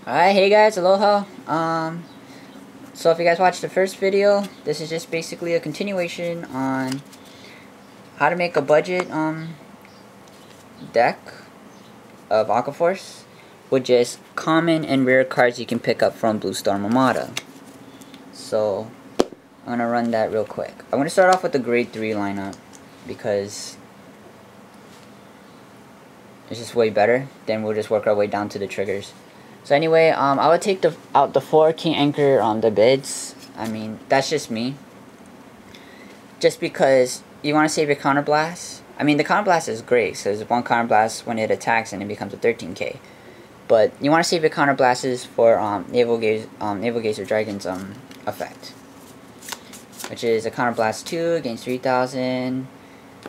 Alright, hey guys, aloha. So if you guys watched the first video, this is just basically a continuation on how to make a budget deck of Aqua with just common and rare cards you can pick up from Blue Storm Armada. So I'm gonna run that real quick. I'm gonna start off with the grade 3 lineup because it's just way better. Then we'll just work our way down to the triggers. So anyway, I would take out the 4 King Anchor on the bids. I mean, that's just me. Just because you want to save your counterblast. I mean, the counterblast is great, so there's one counterblast when it attacks and it becomes a 13k. But you want to save your counterblasts for Naval Gazer Dragon's effect, which is a counterblast 2 gains 3,000,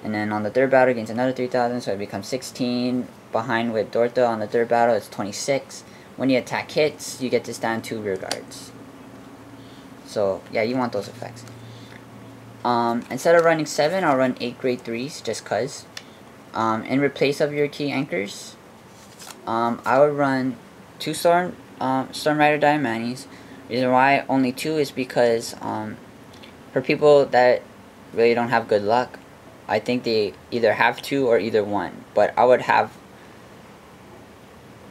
and then on the third battle gains another 3,000, so it becomes 16. Behind with Dortha on the third battle, it's 26. When the attack hits, you get to stand 2 rear guards. So yeah, you want those effects. Instead of running 7, I'll run 8 grade 3s just cause. In replace of your key anchors, I would run 2 Storm Rider Diamantes. Reason why only 2 is because for people that really don't have good luck, I think they either have 2 or either 1. But I would have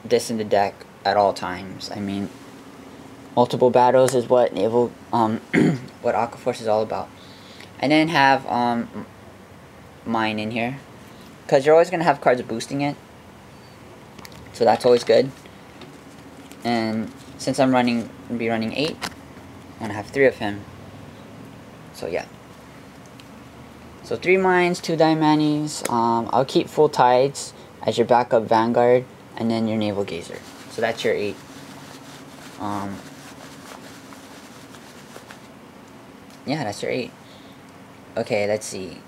this in the deck at all times. I mean, multiple battles is what Naval, what Aqua is all about. And then have mine in here, because you're always gonna have cards boosting it, so that's always good. And since I'm gonna be running 8, I'm gonna have 3 of him. So yeah. So 3 mines, 2 Diamantes. I'll keep full tides as your backup Vanguard, and then your Naval Gazer. So that's your 8. Yeah, that's your 8. Okay, let's see.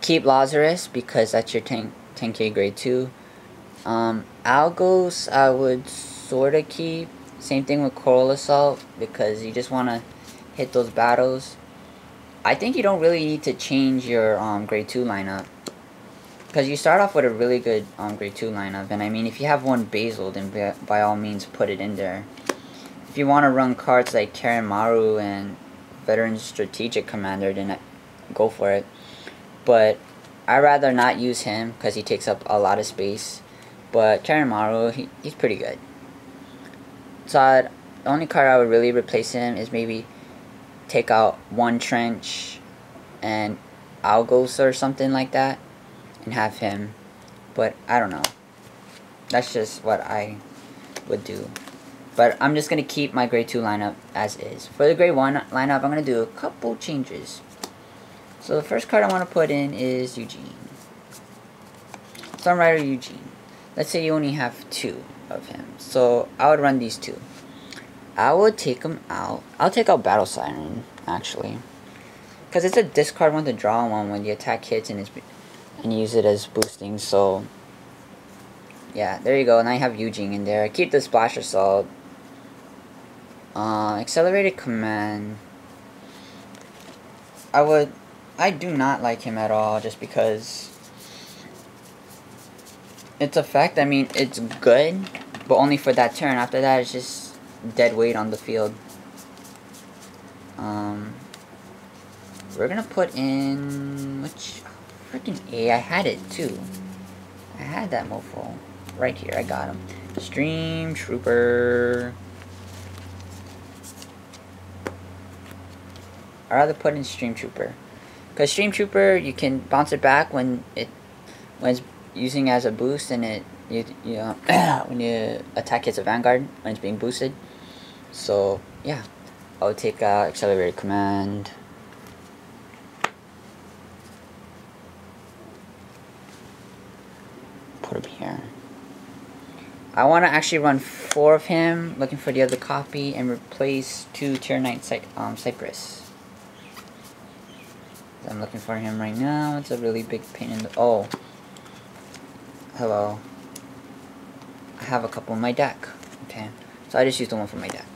Keep Lazarus because that's your 10k grade 2. Algos I would sorta keep. Same thing with Coral Assault because you just wanna hit those battles. I think you don't really need to change your grade 2 lineup, because you start off with a really good grade 2 lineup, and I mean, if you have one Basil, then by all means put it in there. If you want to run cards like Karen Maru and Veteran Strategic Commander, then go for it. But I'd rather not use him because he takes up a lot of space. But Karen Maru, he's pretty good. So the only card I would really replace him is maybe take out 1 Trench and Algos or something like that, and have him. But I don't know, that's just what I would do. But I'm just gonna keep my grade 2 lineup as is. For the grade 1 lineup, I'm gonna do a couple changes. So the first card I want to put in is Eugene, Storm Rider Eugene. Let's say you only have 2 of him, so I would run these 2. I would take them out. I'll take out Battle Siren actually, because it's a discard one to draw one when the attack hits and use it as boosting. So yeah, there you go. Now you have Eugene in there. Keep the Splash Assault. Accelerated Command, I do not like him at all, just because its effect, I mean, it's good, but only for that turn. After that, it's just dead weight on the field. We're gonna put in which freaking A. I had it too. I had that mofo right here. I got him. Stream Trooper. I'd rather put in Stream Trooper, because Stream Trooper, you can bounce it back when it's using as a boost, and when you attack hits a Vanguard when it's being boosted. So yeah, I would take Accelerated Command. Put him here. I want to actually run 4 of him, looking for the other copy, and replace 2 Tier 9 Cypress. I'm looking for him right now. It's a really big pain in the... Oh. Hello. I have a couple in my deck. Okay. So I just used the one from my deck.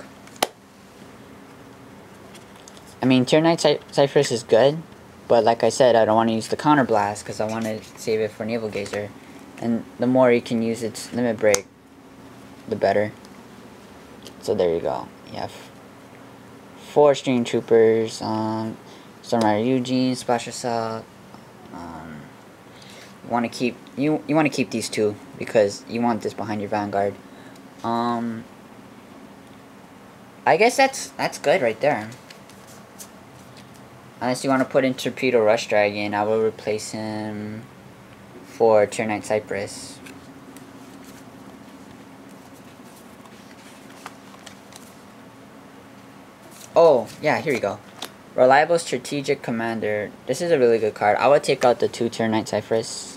I mean, Tier 9 Cypress is good, but like I said, I don't want to use the Counter Blast because I want to save it for Naval Gazer. And the more you can use its limit break, the better. So there you go. You have 4 Stream Troopers, Stormrider Eugene, Splash Assault. You want to keep these 2 because you want this behind your Vanguard. I guess that's good right there. Unless you want to put in Torpedo Rush Dragon, I will replace him for Tier 9 Cypress. Oh, yeah, here you go. Reliable Strategic Commander. This is a really good card. I would take out the 2 Tier 9 Cypress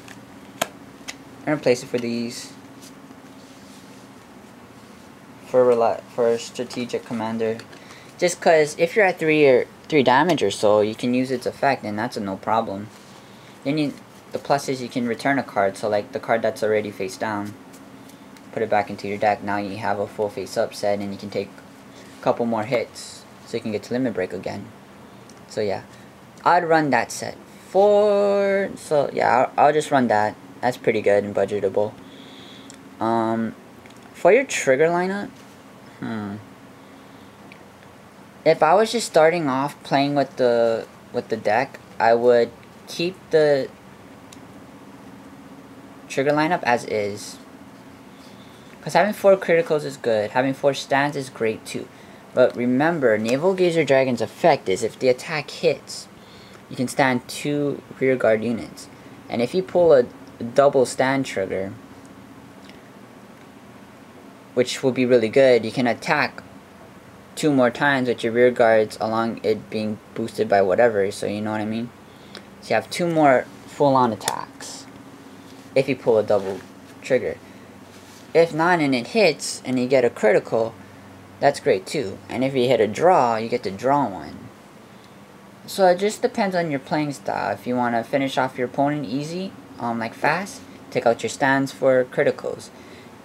and replace it for these. For Strategic Commander. Just because if you're at 3 damage or so, you can use its effect, and that's a no problem. Then the plus is you can return a card, so like the card that's already face down, put it back into your deck. Now you have a full face up set, and you can take a couple more hits, so you can get to Limit Break again. So yeah, I'd run that set. So yeah, I'll just run that. That's pretty good and budgetable. For your trigger lineup, if I was just starting off playing with the deck, I would keep the trigger lineup as is. Because having 4 criticals is good. Having 4 stands is great too. But remember, Naval Gazer Dragon's effect is if the attack hits, you can stand 2 rear guard units. And if you pull a double stand trigger, which will be really good, you can attack 2 more times with your rear guards along it being boosted by whatever, so you know what I mean? So you have 2 more full-on attacks if you pull a double trigger. If not and it hits and you get a critical, that's great too. And if you hit a draw, you get to draw 1. So it just depends on your playing style. If you want to finish off your opponent easy, like fast, take out your stands for criticals.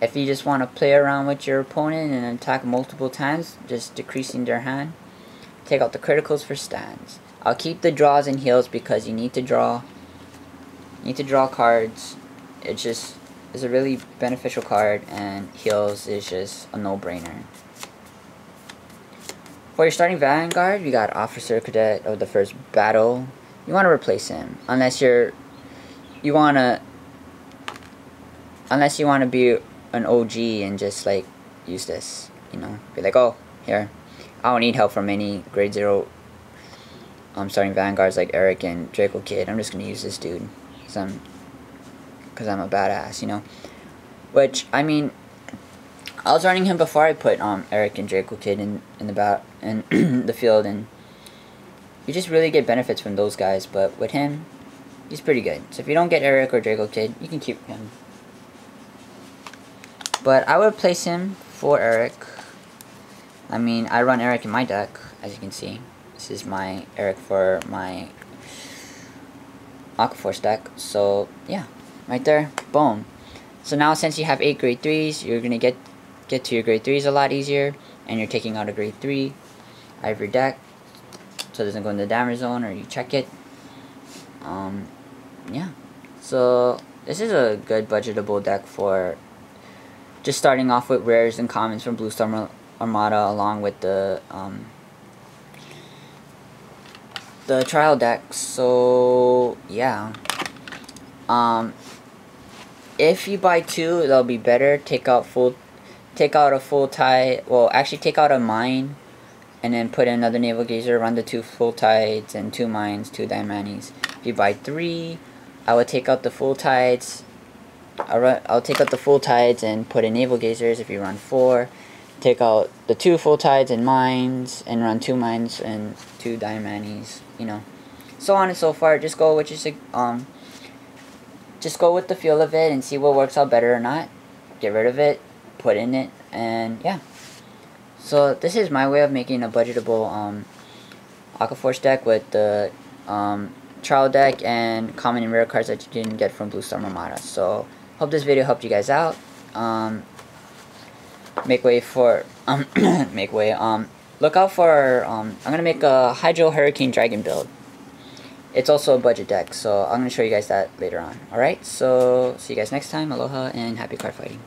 If you just want to play around with your opponent and attack multiple times, just decreasing their hand, take out the criticals for stands. I'll keep the draws and heals because you need to draw. You need to draw cards. It's a really beneficial card, and heals is just a no-brainer. For your starting Vanguard, you got Officer Cadet of the First Battle. You want to replace him unless you want to be an OG and just like use this, you know, be like, oh, here, I don't need help from any grade 0 starting Vanguards like Eric and Draco Kid. I'm just gonna use this dude because I'm a badass, you know. Which, I mean, I was running him before I put Eric and Draco Kid in the field, and you just really get benefits from those guys. But with him, he's pretty good. So if you don't get Eric or Draco Kid, you can keep him. But I would place him for Eric. I mean, I run Eric in my deck, as you can see. This is my Eric for my Aqua Force deck. So yeah, right there, boom. So now since you have 8 grade 3s, you're gonna get to your grade 3s a lot easier, and you're taking out a grade 3 out of your deck, so it doesn't go in the damage zone, or you check it. Yeah. So this is a good budgetable deck for just starting off with rares and commons from Blue Storm Armada, along with the trial deck. So yeah, if you buy 2, that'll be better. Take out a full tide. Well, actually take out a mine, and then put in another Naval Gazer. Run the 2 full tides and 2 mines, 2 Diamanis. If you buy 3, I would take out the full tides. I'll take out the full tides and put in Naval Gazers. If you run 4, take out the 2 full tides and mines, and run 2 mines and 2 Diamanis. You know, so on and so forth. Just go with just go with the feel of it and see what works out better or not. Get rid of it, put in it, and yeah. So this is my way of making a budgetable Aqua Force deck with the trial deck and common and rare cards that you didn't get from Blue Storm Armada. So hope this video helped you guys out. Make way for look out for I'm gonna make a Hydro Hurricane Dragon build. It's also a budget deck, so I'm gonna show you guys that later on. Alright, so see you guys next time. Aloha and happy card fighting.